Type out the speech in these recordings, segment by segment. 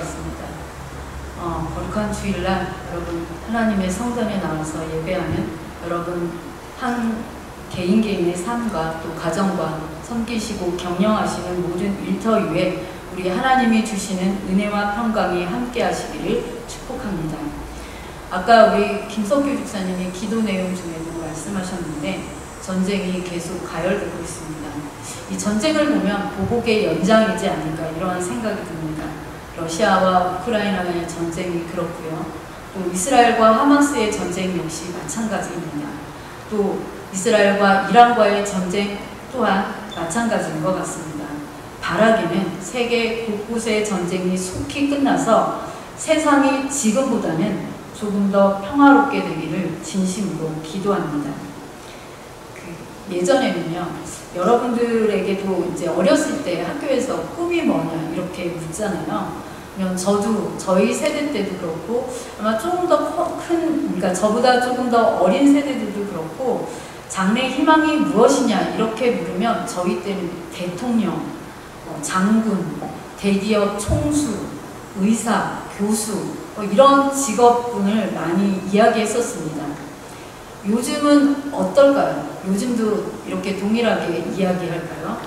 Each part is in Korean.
같습니다. 거룩한 주일날 여러분 하나님의 성전에 나와서 예배하는 여러분 한 개인의 삶과 또 가정과 섬기시고 경영하시는 모든 일터 위에 우리 하나님이 주시는 은혜와 평강이 함께 하시기를 축복합니다. 아까 우리 김석규 집사님이 기도 내용 중에도 말씀하셨는데 전쟁이 계속 가열되고 있습니다. 이 전쟁을 보면 보복의 연장이지 않을까 이러한 생각이 듭니다. 러시아와 우크라이나의 전쟁이 그렇고요. 또 이스라엘과 하마스의 전쟁 역시 마찬가지입니다. 또 이스라엘과 이란과의 전쟁 또한 마찬가지인 것 같습니다. 바라기는 세계 곳곳의 전쟁이 속히 끝나서 세상이 지금보다는 조금 더 평화롭게 되기를 진심으로 기도합니다. 예전에는요, 여러분들에게도 이제 어렸을 때 학교에서 꿈이 뭐냐 이렇게 묻잖아요. 그러면 저도 저희 세대 때도 그렇고 아마 조금 더 그러니까 저보다 조금 더 어린 세대들도 그렇고 장래 희망이 무엇이냐 이렇게 물으면 저희 때는 대통령, 장군, 대기업 총수, 의사, 교수 이런 직업군을 많이 이야기했었습니다. 요즘은 어떨까요? 요즘도 이렇게 동일하게 이야기할까요?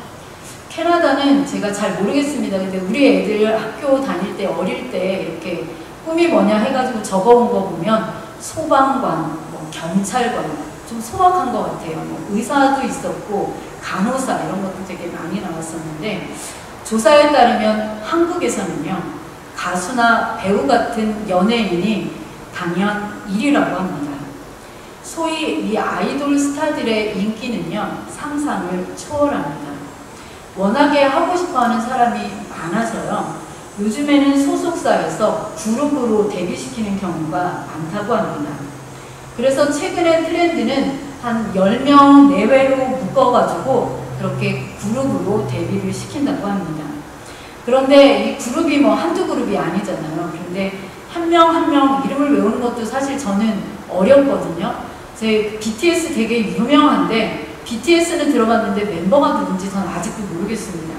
캐나다는 제가 잘 모르겠습니다. 근데 우리 애들 학교 다닐 때 어릴 때 이렇게 꿈이 뭐냐 해가지고 적어온 거 보면 소방관, 경찰관 좀 소박한 것 같아요. 의사도 있었고 간호사 이런 것도 되게 많이 나왔었는데 조사에 따르면 한국에서는요 가수나 배우 같은 연예인이 단연 1위라고 합니다. 소위 이 아이돌 스타들의 인기는요 상상을 초월합니다. 워낙에 하고 싶어하는 사람이 많아서요 요즘에는 소속사에서 그룹으로 데뷔시키는 경우가 많다고 합니다. 그래서 최근의 트렌드는 한 10명 내외로 묶어가지고 그렇게 그룹으로 데뷔를 시킨다고 합니다. 그런데 이 그룹이 한두 그룹이 아니잖아요. 그런데 한 명 한 명 이름을 외우는 것도 사실 저는 어렵거든요. 제 BTS 되게 유명한데 BTS는 들어봤는데 멤버가 누군지 저는 아직도 모르겠습니다.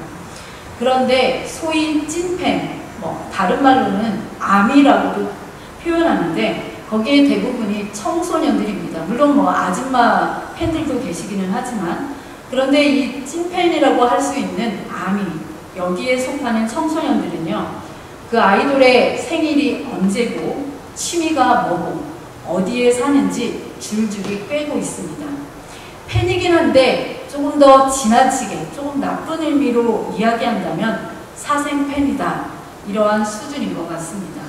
그런데 소위 찐팬, 다른 말로는 아미라고도 표현하는데 거기에 대부분이 청소년들입니다. 물론 아줌마 팬들도 계시기는 하지만 그런데 이 찐팬이라고 할 수 있는 아미, 여기에 속하는 청소년들은요 그 아이돌의 생일이 언제고 취미가 뭐고 어디에 사는지 줄줄이 꿰고 있습니다. 팬이긴 한데 조금 더 지나치게 조금 나쁜 의미로 이야기한다면 사생 팬이다 이러한 수준인 것 같습니다.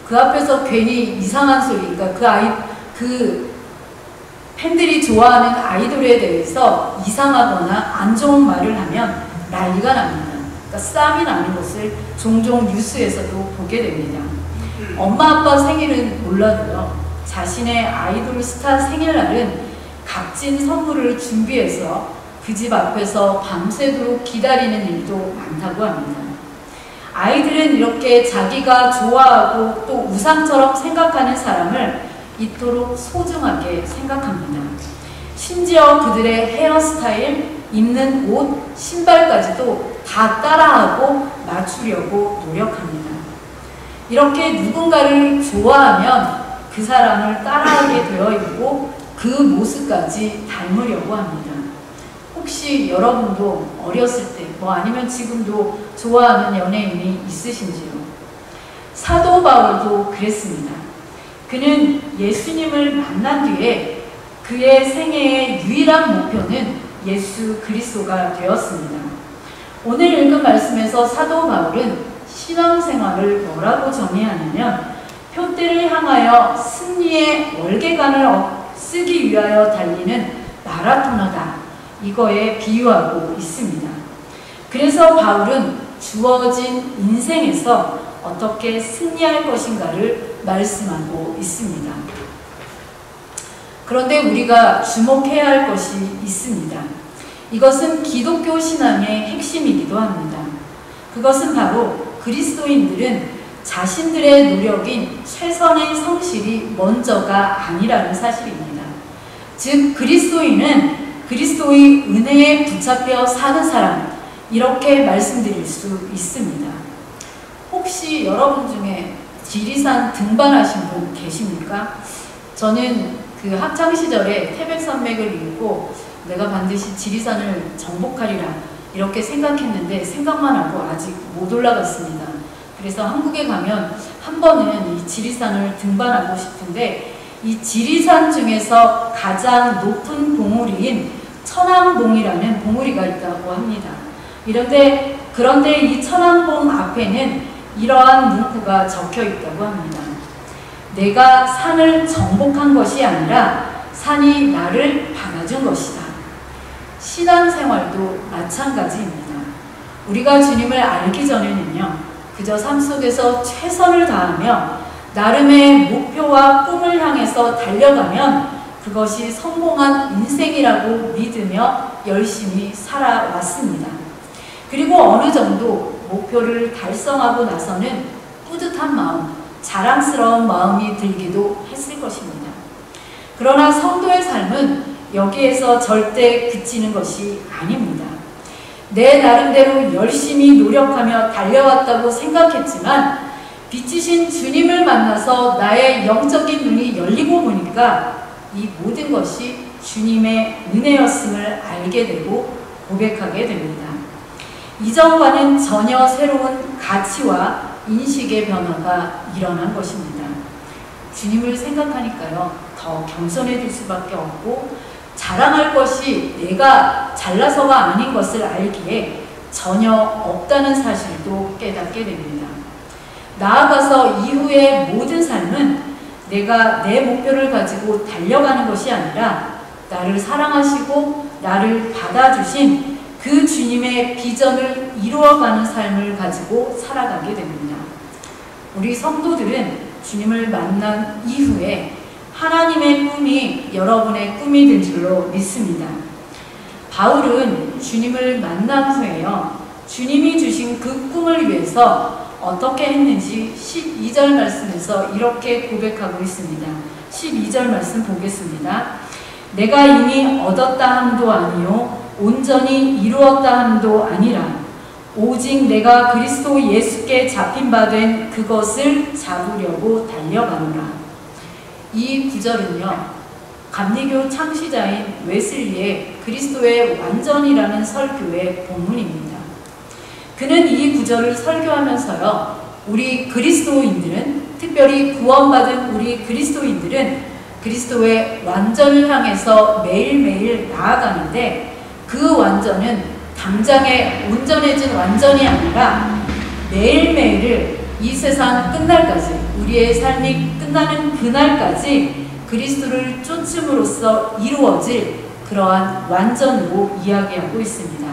그 앞에서 괜히 이상한 소리, 그러니까 그 팬들이 좋아하는 아이돌에 대해서 이상하거나 안 좋은 말을 하면 난리가 납니다. 그러니까 싸움이 나는 것을 종종 뉴스에서도 보게 됩니다. 엄마 아빠 생일은 몰라도요 자신의 아이돌 스타 생일날은 값진 선물을 준비해서 그 집 앞에서 밤새도록 기다리는 일도 많다고 합니다. 아이들은 이렇게 자기가 좋아하고 또 우상처럼 생각하는 사람을 이토록 소중하게 생각합니다. 심지어 그들의 헤어스타일, 입는 옷, 신발까지도 다 따라하고 맞추려고 노력합니다. 이렇게 누군가를 좋아하면 그 사람을 따라하게 되어 있고 그 모습까지 닮으려고 합니다. 혹시 여러분도 어렸을 때 아니면 지금도 좋아하는 연예인이 있으신지요? 사도 바울도 그랬습니다. 그는 예수님을 만난 뒤에 그의 생애의 유일한 목표는 예수 그리스도가 되었습니다. 오늘 읽은 말씀에서 사도 바울은 신앙생활을 뭐라고 정의하냐면 표대를 향하여 승리의 월계관을 쓰기 위하여 달리는 마라토너다. 이거에 비유하고 있습니다. 그래서 바울은 주어진 인생에서 어떻게 승리할 것인가를 말씀하고 있습니다. 그런데 우리가 주목해야 할 것이 있습니다. 이것은 기독교 신앙의 핵심이기도 합니다. 그것은 바로 그리스도인들은 자신들의 노력인 최선의 성실이 먼저가 아니라는 사실입니다. 즉 그리스도인은 그리스도의 은혜에 붙잡혀 사는 사람, 이렇게 말씀드릴 수 있습니다. 혹시 여러분 중에 지리산 등반하신 분 계십니까? 저는 그 학창시절에 태백산맥을 읽고 내가 반드시 지리산을 정복하리라 이렇게 생각했는데 생각만 하고 아직 못 올라갔습니다. 그래서 한국에 가면 한 번은 이 지리산을 등반하고 싶은데 이 지리산 중에서 가장 높은 봉우리인 천왕봉이라는 봉우리가 있다고 합니다. 그런데 이 천왕봉 앞에는 이러한 문구가 적혀 있다고 합니다. 내가 산을 정복한 것이 아니라 산이 나를 받아준 것이다. 신앙생활도 마찬가지입니다. 우리가 주님을 알기 전에는요, 그저 삶 속에서 최선을 다하며 나름의 목표와 꿈을 향해서 달려가면 그것이 성공한 인생이라고 믿으며 열심히 살아왔습니다. 그리고 어느 정도 목표를 달성하고 나서는 뿌듯한 마음, 자랑스러운 마음이 들기도 했을 것입니다. 그러나 성도의 삶은 여기에서 절대 그치는 것이 아닙니다. 내 나름대로 열심히 노력하며 달려왔다고 생각했지만 빛이신 주님을 만나서 나의 영적인 눈이 열리고 보니까 이 모든 것이 주님의 은혜였음을 알게 되고 고백하게 됩니다. 이전과는 전혀 새로운 가치와 인식의 변화가 일어난 것입니다. 주님을 생각하니까요, 더 겸손해질 수밖에 없고 자랑할 것이 내가 잘나서가 아닌 것을 알기에 전혀 없다는 사실도 깨닫게 됩니다. 나아가서 이후의 모든 삶은 내가 내 목표를 가지고 달려가는 것이 아니라 나를 사랑하시고 나를 받아주신 그 주님의 비전을 이루어가는 삶을 가지고 살아가게 됩니다. 우리 성도들은 주님을 만난 이후에 하나님의 꿈이 여러분의 꿈이 될 줄로 믿습니다. 바울은 주님을 만난 후에요, 주님이 주신 그 꿈을 위해서 어떻게 했는지 12절 말씀에서 이렇게 고백하고 있습니다. 12절 말씀 보겠습니다. 내가 이미 얻었다 함도 아니요 온전히 이루었다 함도 아니라 오직 내가 그리스도 예수께 잡힌 바 된 그것을 잡으려고 달려가노라. 이 구절은요, 감리교 창시자인 웨슬리의 그리스도의 완전이라는 설교의 본문입니다. 그는 이 구절을 설교하면서요, 우리 그리스도인들은, 특별히 구원받은 우리 그리스도인들은 그리스도의 완전을 향해서 매일매일 나아가는데 그 완전은 당장에 온전해진 완전이 아니라 매일매일을 이 세상 끝날까지, 우리의 삶이 끝나는 그날까지 그리스도를 쫓음으로써 이루어질 그러한 완전으로 이야기하고 있습니다.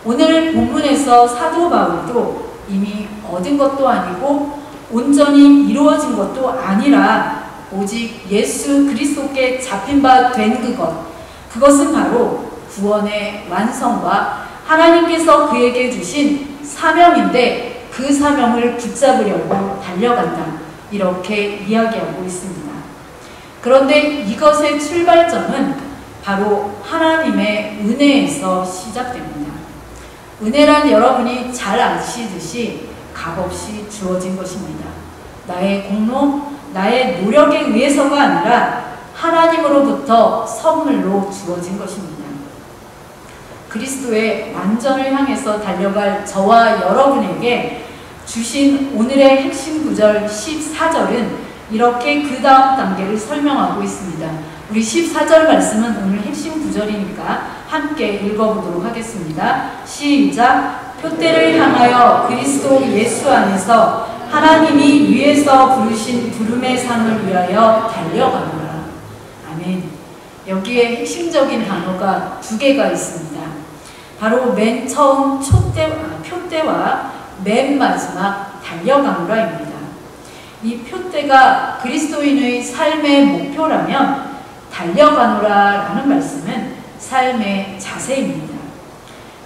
오늘 본문에서 사도 바울도 이미 얻은 것도 아니고 온전히 이루어진 것도 아니라 오직 예수 그리스도께 잡힌 바 된 그것은 바로 구원의 완성과 하나님께서 그에게 주신 사명인데 그 사명을 붙잡으려고 달려간다, 이렇게 이야기하고 있습니다. 그런데 이것의 출발점은 바로 하나님의 은혜에서 시작됩니다. 은혜란 여러분이 잘 아시듯이 값없이 주어진 것입니다. 나의 공로, 나의 노력에 의해서가 아니라 하나님으로부터 선물로 주어진 것입니다. 그리스도의 완전을 향해서 달려갈 저와 여러분에게 주신 오늘의 핵심 구절 14절은 이렇게 그 다음 단계를 설명하고 있습니다. 우리 14절 말씀은 오늘 핵심 구절이니까 함께 읽어보도록 하겠습니다. 시작! 표대를 향하여 그리스도 예수 안에서 하나님이 위에서 부르신 부름의 상을 위하여 달려가노라. 아멘. 여기에 핵심적인 단어가 두 개가 있습니다. 바로 맨 처음 표대와 맨 마지막 달려가노라입니다. 이 표대가 그리스도인의 삶의 목표라면 달려가노라라는 말씀은 삶의 자세입니다.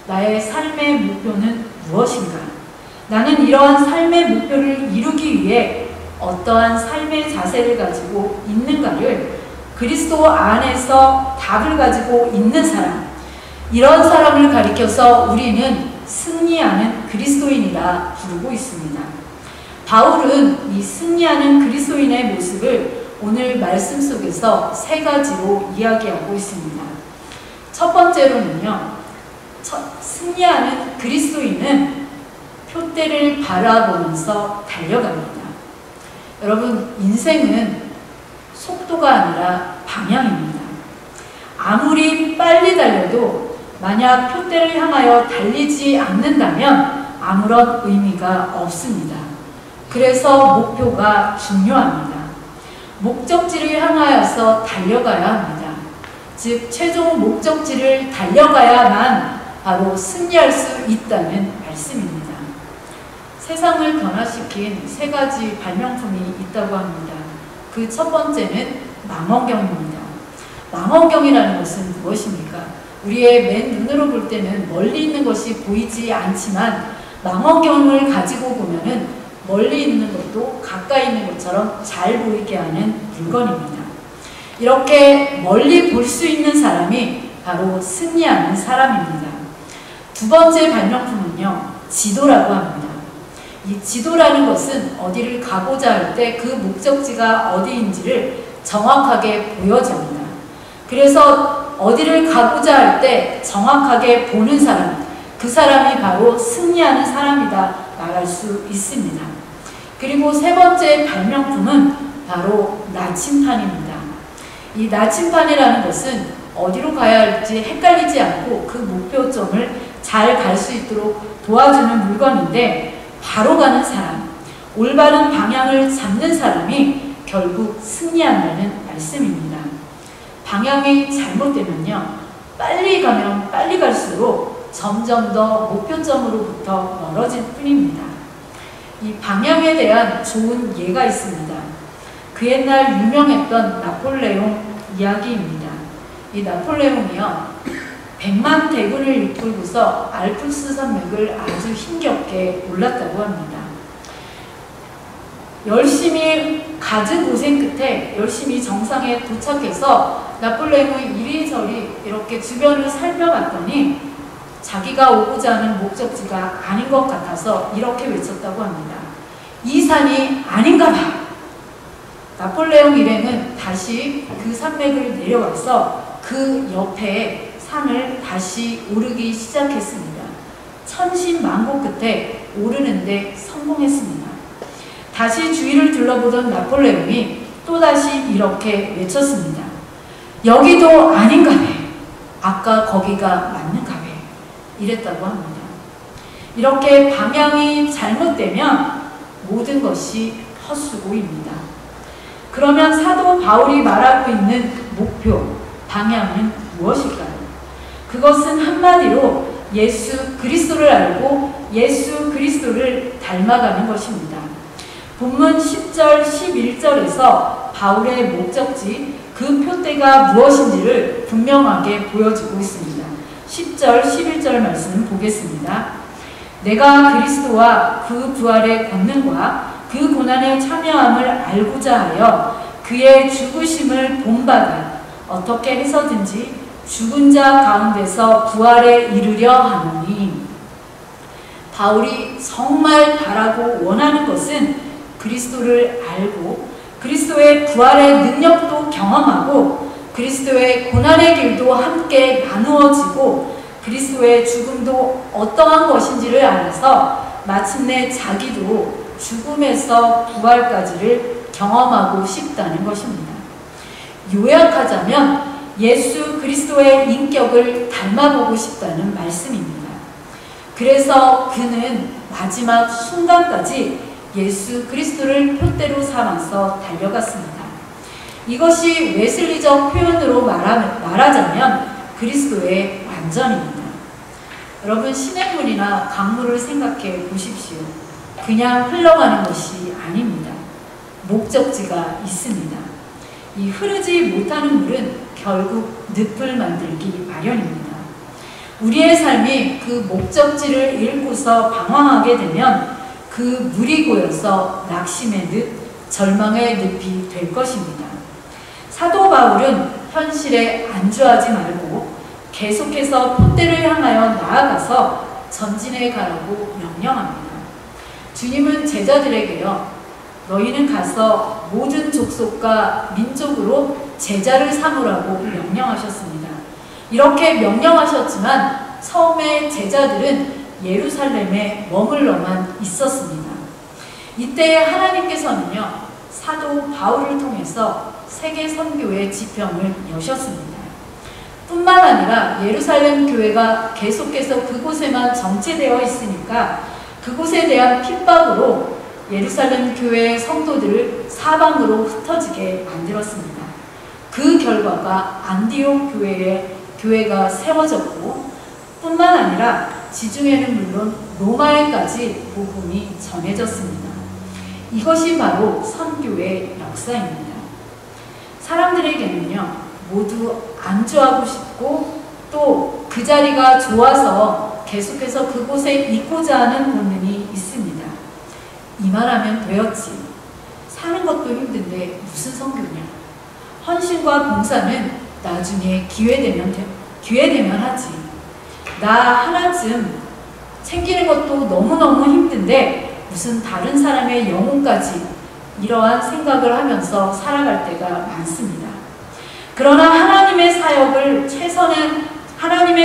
나의 삶의 목표는 무엇인가? 나는 이러한 삶의 목표를 이루기 위해 어떠한 삶의 자세를 가지고 있는가를 그리스도 안에서 답을 가지고 있는 사람, 이런 사람을 가리켜서 우리는 승리하는 그리스도인이라 부르고 있습니다. 바울은 이 승리하는 그리스도인의 모습을 오늘 말씀 속에서 세 가지로 이야기하고 있습니다. 첫 번째로는요, 승리하는 그리스도인은 표대를 바라보면서 달려갑니다. 여러분, 인생은 속도가 아니라 방향입니다. 아무리 빨리 달려도 만약 표대를 향하여 달리지 않는다면 아무런 의미가 없습니다. 그래서 목표가 중요합니다. 목적지를 향하여서 달려가야 합니다. 즉, 최종 목적지를 달려가야만 바로 승리할 수 있다는 말씀입니다. 세상을 변화시킨 세 가지 발명품이 있다고 합니다. 그 첫 번째는 망원경입니다. 망원경이라는 것은 무엇입니까? 우리의 맨 눈으로 볼 때는 멀리 있는 것이 보이지 않지만 망원경을 가지고 보면은 멀리 있는 것도 가까이 있는 것처럼 잘 보이게 하는 물건입니다. 이렇게 멀리 볼 수 있는 사람이 바로 승리하는 사람입니다. 두 번째 발명품은요, 지도라고 합니다. 이 지도라는 것은 어디를 가고자 할 때 그 목적지가 어디인지를 정확하게 보여줍니다. 그래서 어디를 가고자 할 때 정확하게 보는 사람, 그 사람이 바로 승리하는 사람이다 말할 수 있습니다. 그리고 세 번째 발명품은 바로 나침판입니다. 이 나침판이라는 것은 어디로 가야 할지 헷갈리지 않고 그 목표점을 잘 갈 수 있도록 도와주는 물건인데, 바로 가는 사람, 올바른 방향을 잡는 사람이 결국 승리한다는 말씀입니다. 방향이 잘못되면요, 빨리 가면 빨리 갈수록 점점 더 목표점으로부터 멀어질 뿐입니다. 이 방향에 대한 좋은 예가 있습니다. 그 옛날 유명했던 나폴레옹 이야기입니다. 이 나폴레옹이요, 100만 대군을 이끌고서 알프스 산맥을 아주 힘겹게 올랐다고 합니다. 열심히 갖은 고생 끝에 열심히 정상에 도착해서 나폴레옹이 이리저리 이렇게 주변을 살펴봤더니 자기가 오고자 하는 목적지가 아닌 것 같아서 이렇게 외쳤다고 합니다. 이 산이 아닌가 봐. 나폴레옹 일행은 다시 그 산맥을 내려와서 그 옆에 산을 다시 오르기 시작했습니다. 천신만고 끝에 오르는데 성공했습니다. 다시 주위를 둘러보던 나폴레옹이 또다시 이렇게 외쳤습니다. 여기도 아닌가 봐. 아까 거기가 맞는가 봐. 이랬다고 합니다. 이렇게 방향이 잘못되면 모든 것이 헛수고입니다. 그러면 사도 바울이 말하고 있는 목표, 방향은 무엇일까요? 그것은 한마디로 예수 그리스도를 알고 예수 그리스도를 닮아가는 것입니다. 본문 10절, 11절에서 바울의 목적지, 그 표대가 무엇인지를 분명하게 보여주고 있습니다. 10절, 11절 말씀 보겠습니다. 내가 그리스도와 그 부활의 권능과 그 고난에 참여함을 알고자 하여 그의 죽으심을 본받아 어떻게 해서든지 죽은 자 가운데서 부활에 이르려 하노니. 바울이 정말 바라고 원하는 것은 그리스도를 알고 그리스도의 부활의 능력도 경험하고 그리스도의 고난의 길도 함께 나누어지고 그리스도의 죽음도 어떠한 것인지를 알아서 마침내 자기도 죽음에서 부활까지를 경험하고 싶다는 것입니다. 요약하자면 예수 그리스도의 인격을 닮아보고 싶다는 말씀입니다. 그래서 그는 마지막 순간까지 예수 그리스도를 표대로 삼아서 달려갔습니다. 이것이 웨슬리적 표현으로 말하자면 그리스도의 완전입니다. 여러분, 시냇물이나 강물을 생각해 보십시오. 그냥 흘러가는 것이 아닙니다. 목적지가 있습니다. 이 흐르지 못하는 물은 결국 늪을 만들기 마련입니다. 우리의 삶이 그 목적지를 잃고서 방황하게 되면 그 물이 고여서 낙심의 늪, 절망의 늪이 될 것입니다. 사도 바울은 현실에 안주하지 말고 계속해서 표대를 향하여 나아가서 전진해 가라고 명령합니다. 주님은 제자들에게요, 너희는 가서 모든 족속과 민족으로 제자를 삼으라고 명령하셨습니다. 이렇게 명령하셨지만 처음에 제자들은 예루살렘에 머물러만 있었습니다. 이때 하나님께서는요, 사도 바울을 통해서 세계 선교의 지평을 여셨습니다. 뿐만 아니라 예루살렘 교회가 계속해서 그곳에만 정체되어 있으니까 그곳에 대한 핍박으로 예루살렘 교회의 성도들을 사방으로 흩어지게 만들었습니다. 그 결과가 안디옥 교회가 세워졌고, 뿐만 아니라 지중해는 물론 로마에까지 복음이 전해졌습니다. 이것이 바로 선교의 역사입니다. 사람들에게는요, 모두 안주하고 싶고 또 그 자리가 좋아서 계속해서 그곳에 있고자 하는 본능이 있습니다. 이만하면 되었지. 사는 것도 힘든데 무슨 선교냐. 헌신과 봉사는 나중에 기회되면 하지. 나 하나쯤 챙기는 것도 너무너무 힘든데 무슨 다른 사람의 영혼까지, 이러한 생각을 하면서 살아갈 때가 많습니다. 그러나 하나님의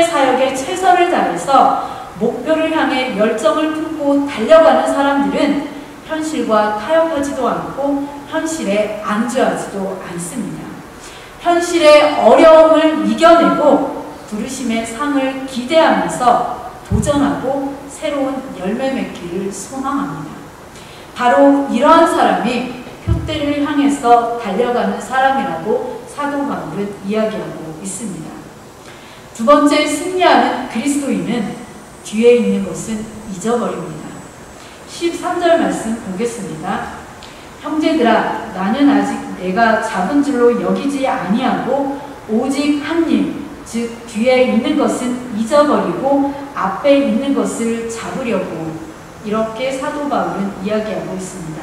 사역에 최선을 다해서 목표를 향해 열정을 품고 달려가는 사람들은 현실과 타협하지도 않고 현실에 안주하지도 않습니다. 현실의 어려움을 이겨내고 부르심의 상을 기대하면서 도전하고 새로운 열매 맺기를 소망합니다. 바로 이러한 사람이 표대를 향해서 달려가는 사람이라고 사도 바울은 이야기하고 있습니다. 두 번째, 승리하는 그리스도인은 뒤에 있는 것은 잊어버립니다. 13절 말씀 보겠습니다. 형제들아, 나는 아직 내가 잡은 줄로 여기지 아니하고 오직 한 일, 즉 뒤에 있는 것은 잊어버리고 앞에 있는 것을 잡으려고, 이렇게 사도 바울은 이야기하고 있습니다.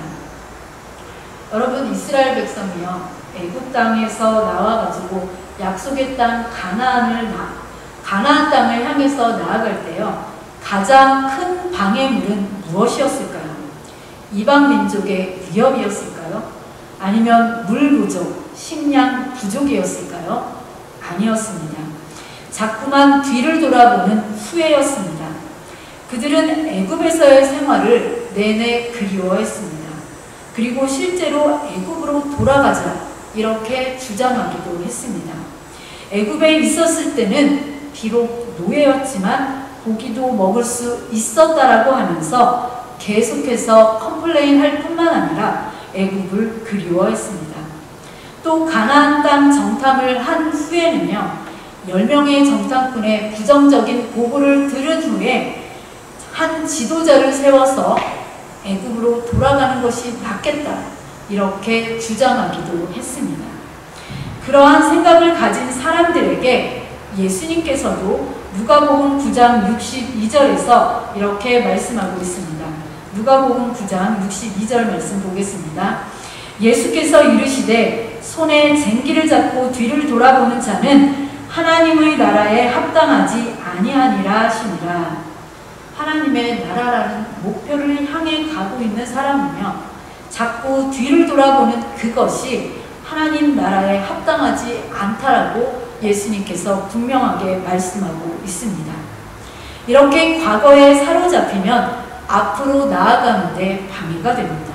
여러분, 이스라엘 백성이요, 애굽 땅에서 나와가지고 약속의 땅 가나안 땅을 향해서 나아갈 때요, 가장 큰 방해물은 무엇이었을까요? 이방 민족의 위협이었을까요? 아니면 물 부족, 식량 부족이었을까요? 아니었습니다. 자꾸만 뒤를 돌아보는 후회였습니다. 그들은 애굽에서의 생활을 내내 그리워했습니다. 그리고 실제로 애굽으로 돌아가자, 이렇게 주장하기도 했습니다. 애굽에 있었을 때는 비록 노예였지만 고기도 먹을 수 있었다라고 하면서 계속해서 컴플레인 할 뿐만 아니라 애굽을 그리워했습니다. 또 가나안 땅 정탐을 한 후에는요, 10명의 정탐꾼의 부정적인 보고를 들은 후에 한 지도자를 세워서 애굽으로 돌아가는 것이 낫겠다, 이렇게 주장하기도 했습니다. 그러한 생각을 가진 사람들에게 예수님께서도 누가복음 9장 62절에서 이렇게 말씀하고 있습니다. 누가복음 9장 62절 말씀 보겠습니다. 예수께서 이르시되 손에 쟁기를 잡고 뒤를 돌아보는 자는 하나님의 나라에 합당하지 아니하니라 하시니라. 하나님의 나라라는 목표를 향해 가고 있는 사람은요, 자꾸 뒤를 돌아보는 그것이 하나님 나라에 합당하지 않다라고 예수님께서 분명하게 말씀하고 있습니다. 이렇게 과거에 사로잡히면 앞으로 나아가는데 방해가 됩니다.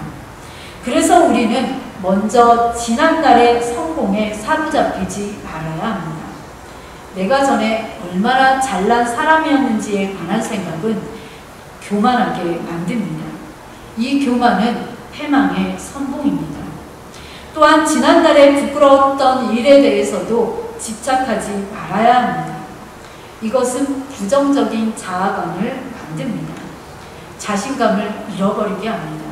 그래서 우리는 먼저 지난날의 성공에 사로잡히지 말아야 합니다. 내가 전에 얼마나 잘난 사람이었는지에 관한 생각은 교만하게 만듭니다. 이 교만은 패망의 선봉입니다. 또한 지난날에 부끄러웠던 일에 대해서도 집착하지 말아야 합니다. 이것은 부정적인 자아관을 만듭니다. 자신감을 잃어버리게 합니다.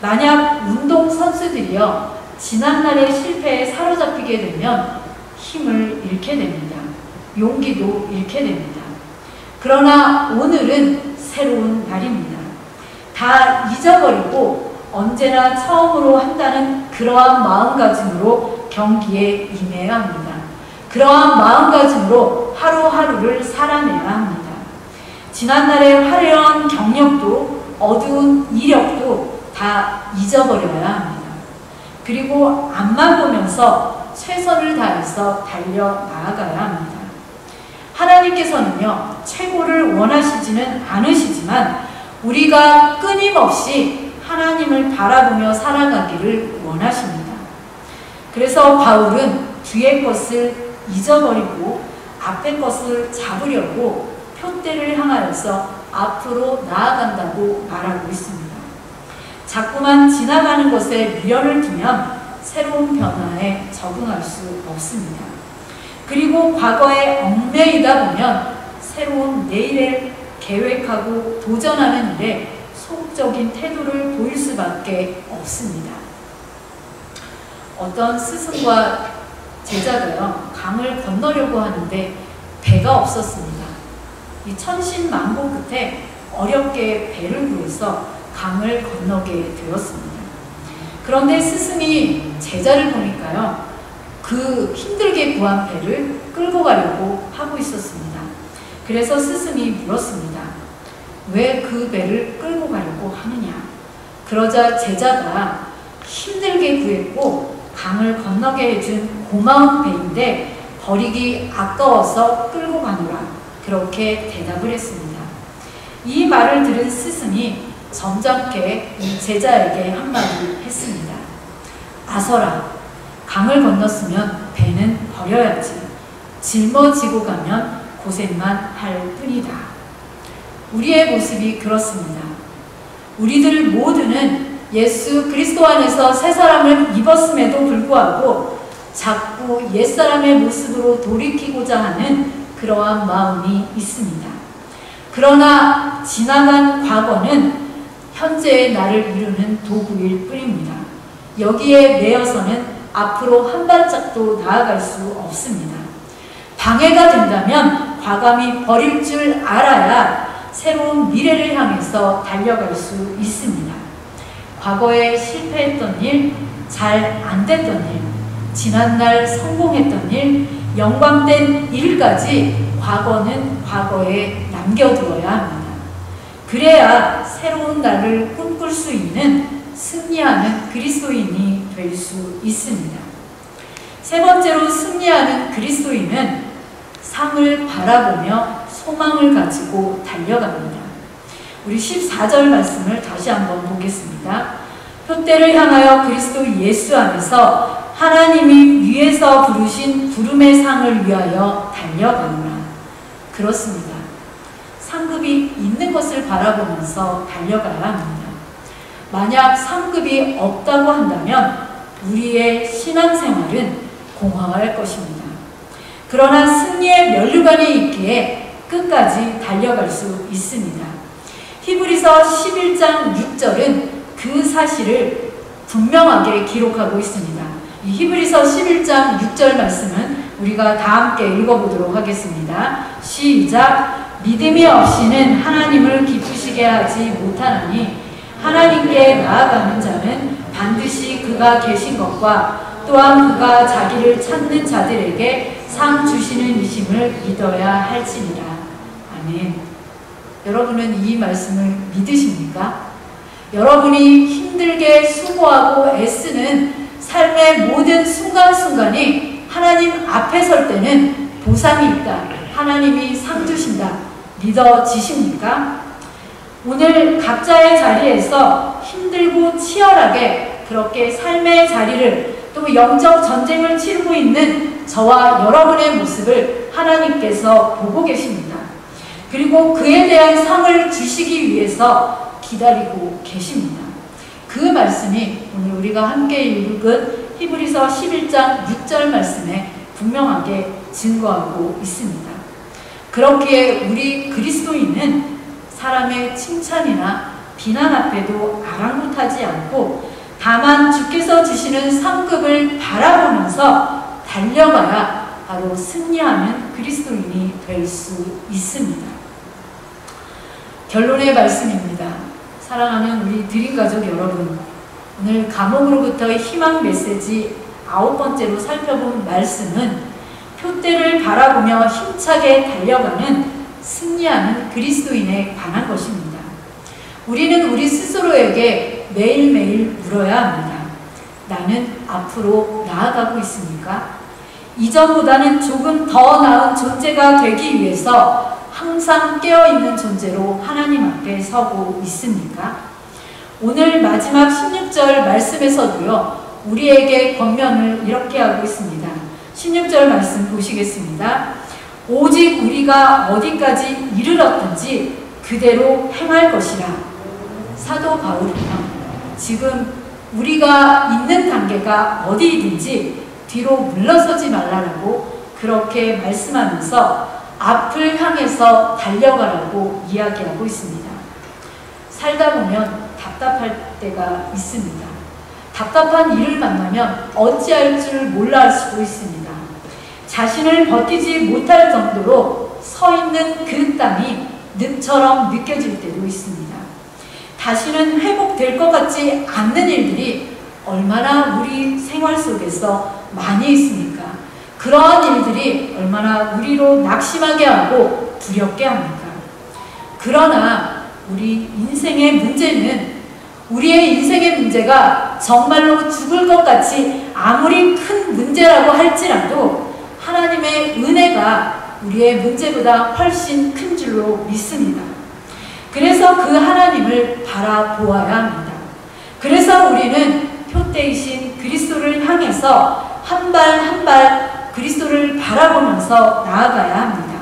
만약 운동선수들이요, 지난날의 실패에 사로잡히게 되면 힘을 잃게 됩니다. 용기도 잃게 됩니다. 그러나 오늘은 새로운 날입니다. 다 잊어버리고 언제나 처음으로 한다는 그러한 마음가짐으로 경기에 임해야 합니다. 그러한 마음가짐으로 하루하루를 살아내야 합니다. 지난날의 화려한 경력도 어두운 이력도 다 잊어버려야 합니다. 그리고 앞만 보면서 최선을 다해서 달려 나아가야 합니다. 하나님께서는요, 최고를 원하시지는 않으시지만 우리가 끊임없이 하나님을 바라보며 살아가기를 원하십니다. 그래서 바울은 뒤의 것을 잊어버리고 앞의 것을 잡으려고 표대를 향하여서 앞으로 나아간다고 말하고 있습니다. 자꾸만 지나가는 것에 미련을 두면 새로운 변화에 적응할 수 없습니다. 그리고 과거에 얽매이다 보면 새로운 내일을 계획하고 도전하는 일에 소극적인 태도를 보일 수밖에 없습니다. 어떤 스승과 제자가요, 강을 건너려고 하는데 배가 없었습니다. 이 천신만고 끝에 어렵게 배를 구해서 강을 건너게 되었습니다. 그런데 스승이 제자를 보니까요, 그 힘들게 구한 배를 끌고 가려고 하고 있었습니다. 그래서 스승이 물었습니다. 왜 그 배를 끌고 가려고 하느냐? 그러자 제자가 힘들게 구했고 강을 건너게 해준 고마운 배인데 버리기 아까워서 끌고 가노라, 그렇게 대답을 했습니다. 이 말을 들은 스승이 점잖게 이 제자에게 한마디 했습니다. 아서라, 강을 건넜으면 배는 버려야지. 짊어지고 가면 고생만 할 뿐이다. 우리의 모습이 그렇습니다. 우리들 모두는 예수 그리스도 안에서 새 사람을 입었음에도 불구하고 자꾸 옛사람의 모습으로 돌이키고자 하는 그러한 마음이 있습니다. 그러나 지나간 과거는 현재의 나를 이루는 도구일 뿐입니다. 여기에 매여서는 앞으로 한 발짝도 나아갈 수 없습니다. 방해가 된다면 과감히 버릴 줄 알아야 새로운 미래를 향해서 달려갈 수 있습니다. 과거에 실패했던 일, 잘 안 됐던 일, 지난날 성공했던 일, 영광된 일까지 과거는 과거에 남겨두어야 합니다. 그래야 새로운 날을 꿈꿀 수 있는 승리하는 그리스도인이 될 수 있습니다. 세 번째로 승리하는 그리스도인은 상을 바라보며 소망을 가지고 달려갑니다. 우리 14절 말씀을 다시 한번 보겠습니다. 표대를 향하여 그리스도 예수 안에서 하나님이 위에서 부르신 부름의 상을 위하여 달려가노라. 그렇습니다. 상급이 있는 것을 바라보면서 달려가야 합니다. 만약 상급이 없다고 한다면 우리의 신앙생활은 공허할 것입니다. 그러나 승리의 면류관이 있기에 끝까지 달려갈 수 있습니다. 히브리서 11장 6절은 그 사실을 분명하게 기록하고 있습니다. 이 히브리서 11장 6절 말씀은 우리가 다 함께 읽어보도록 하겠습니다. 시작! 믿음이 없이는 하나님을 기쁘시게 하지 못하나니 하나님께 나아가는 자는 반드시 그가 계신 것과 또한 그가 자기를 찾는 자들에게 상 주시는 이심을 믿어야 할지니라. 아멘. 여러분은 이 말씀을 믿으십니까? 여러분이 힘들게 수고하고 애쓰는 삶의 모든 순간순간이 하나님 앞에 설 때는 보상이 있다, 하나님이 상 주신다, 믿어지십니까? 오늘 각자의 자리에서 힘들고 치열하게 그렇게 삶의 자리를 또 영적 전쟁을 치르고 있는 저와 여러분의 모습을 하나님께서 보고 계십니다. 그리고 그에 대한 상을 주시기 위해서 기다리고 계십니다. 그 말씀이 오늘 우리가 함께 읽은 히브리서 11장 6절 말씀에 분명하게 증거하고 있습니다. 그렇기에 우리 그리스도인은 사람의 칭찬이나 비난 앞에도 아랑곳하지 않고 다만 주께서 주시는 상급을 바라보면서 달려가야 바로 승리하는 그리스도인이 될 수 있습니다. 결론의 말씀입니다. 사랑하는 우리 드림가족 여러분, 오늘 감옥으로부터의 희망 메시지 9번째로 살펴본 말씀은 표대를 바라보며 힘차게 달려가는 승리하는 그리스도인에 관한 것입니다. 우리는 우리 스스로에게 매일매일 물어야 합니다. 나는 앞으로 나아가고 있습니까? 이전보다는 조금 더 나은 존재가 되기 위해서 항상 깨어있는 존재로 하나님 앞에 서고 있습니까? 오늘 마지막 16절 말씀에서도요, 우리에게 권면을 이렇게 하고 있습니다. 16절 말씀 보시겠습니다. 오직 우리가 어디까지 이르렀든지 그대로 행할 것이라. 사도 바울은요, 지금 우리가 있는 단계가 어디든지 뒤로 물러서지 말라라고 그렇게 말씀하면서 앞을 향해서 달려가라고 이야기하고 있습니다. 살다 보면 답답할 때가 있습니다. 답답한 일을 만나면 어찌할 줄 몰라 할 수도 있습니다. 자신을 버티지 못할 정도로 서 있는 그 땅이 늪처럼 느껴질 때도 있습니다. 다시는 회복될 것 같지 않는 일들이 얼마나 우리 생활 속에서 많이 있습니까? 그러한 일들이 얼마나 우리로 낙심하게 하고 두렵게 합니까? 그러나 우리 인생의 문제는, 우리의 인생의 문제가 정말로 죽을 것 같이 아무리 큰 문제라고 할지라도 하나님의 은혜가 우리의 문제보다 훨씬 큰 줄로 믿습니다. 그래서 그 하나님을 바라보아야 합니다. 그래서 우리는 표대이신 그리스도를 향해서 한 발 한 발 그리스도를 바라보면서 나아가야 합니다.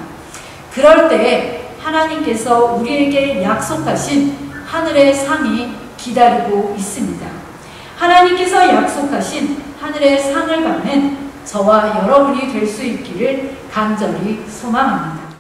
그럴 때 하나님께서 우리에게 약속하신 하늘의 상이 기다리고 있습니다. 하나님께서 약속하신 하늘의 상을 받는 저와 여러분이 될 수 있기를 간절히 소망합니다.